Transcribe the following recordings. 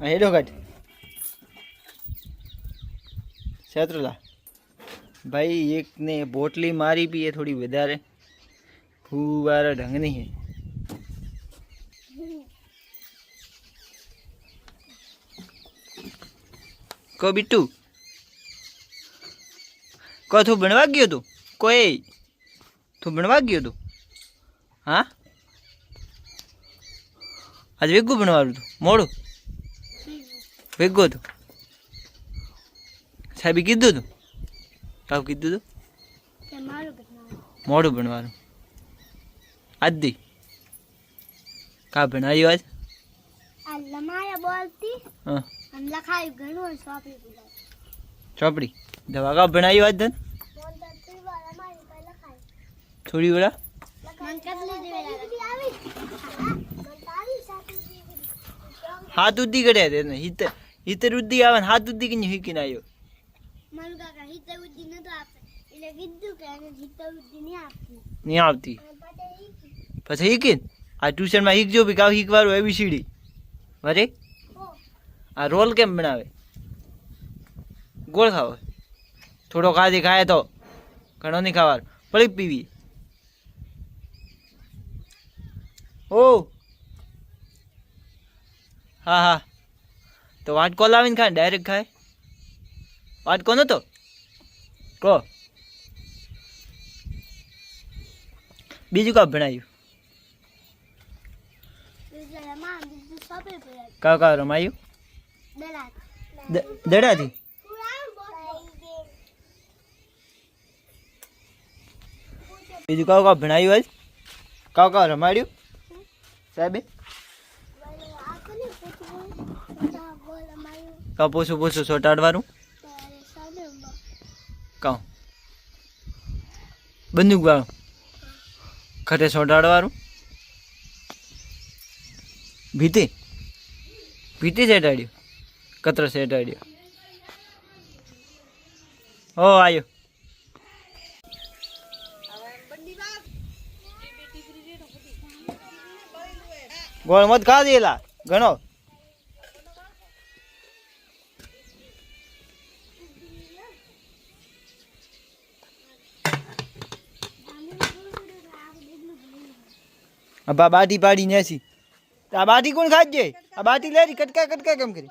હેડો કાઢ શત્રુલા ભાઈ એક ને બોટલી મારી પીએ થોડી વધારે ફુવારા ઢંગની હે કો બિટ્ટુ કો તું ભણવા ગયો તું કોઈ તું ભણવા ગયો તું હા આજ વેગું ભણવાનું તું મોડું વેગો તું સાહેબે કીધું તું કાવ કીધું તું મોડું ભણવાનું આજ દી કા ભણાયું આજ હા ચોપડી દવા કા ભણાયું આજ ધન થોડી વેળા હાથ ઉદ્દી કર્યા તેને હિતર ઉદ્દી આવે ને હાથ ઉદ્દી કે હીકીને આવ્યો નહીં આવતી પછી હીકીન આ ટ્યુશનમાં હીકજો બી કાવ હીકવાળું એબીસીડી વરે આ રોલ કેમ બનાવે ગોળ ખાવો થોડો ખાધી ખાય તો ઘણો નહીં ખાવાનું પડી પીવી ઓ હા હા તો વાટકો લાવીને ખાય ડાયરેક્ટ ખાય વાટકો નતો કહો બીજું કા ભણાયું કા કા રમાયું દડાથી બીજું કાવ કા ભણાયું આજ કાવ કા રમાડ્યું સાહેબે કા પૂછું ચોટાડવાનું કાં બંદૂક વાળું ખટે ચોટાડવાનું ભીતી સેટાડ્યું કતરો સેટાડ્યો હો આવ્યો ગોળ મત ખા દેલા ઘણો અબા બાટી પાડી નેસી આ બાટી કોણ ખાજે આ બાટી લેરી કટકા કેમ કરી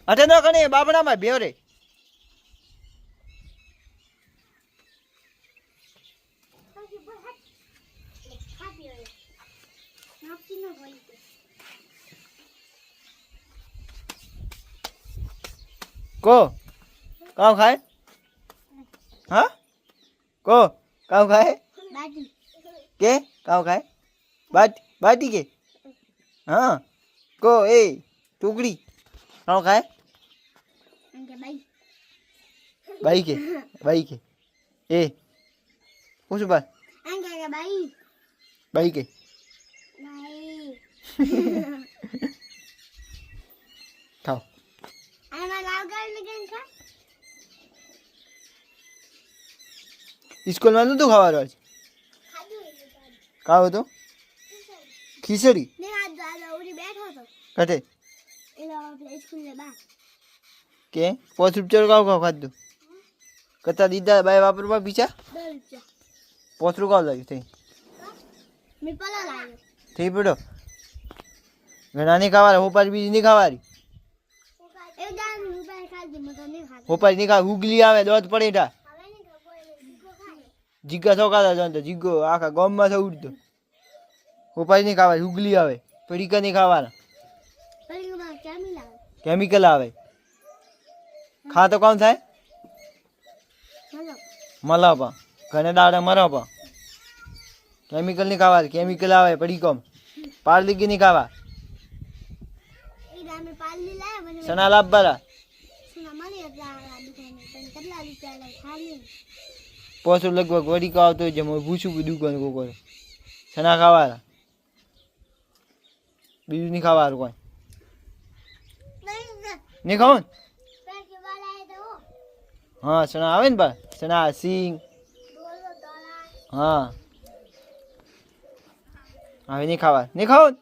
અટે ન કને બાબણામાં બેવરે को काव खाए हाँ को काव खाए के काव खाए बाटी के हाँ को ए टुकड़ी काव खाए बाई के ए पूछ बात बाई के खाओ स्कूल में नતું ખાવાનું આજ કાવ તો ખીચડી કટે કે 5 રૂપિયા કાવ ખાધું કતા દીધા બાય વાપરવા પીછા 5 રૂપિયા લાગ્યું થઈ મે પલા લાગ્યો થઈ પડો ઘણા નહીં ખાવા હોપારી બીજી નહીં ખાવાની હોપારી નહીં ખા ઉગલી આવે દોત પડેટા જીગા ચોકાતા જાણ તો જીગો આખા ગામમાં છે ઉડતો હોપારી નહીં ખાવા ઉગલી આવે પડીકા નહીં ખાવાના કેમિકલ આવે ખા તો કોણ થાય મલાપા ઘણે દાડા મરાપા કેમિકલ નહીં ખાવા કેમિકલ આવે પડીકોમ પારલીગી નહીં ખાવા સના લાભ બરા 500 લગભગ વડી કો આવતો છે હું પૂછું દુકાન કો કરે સના ખાવાના બીજું નહીં ખાવાનું કોઈ નહીં ખાવું ને? હા ચણા આવે ને બા ચણા સિંગ હા હવે નહીં ખાવા નહીં ખાવું ને?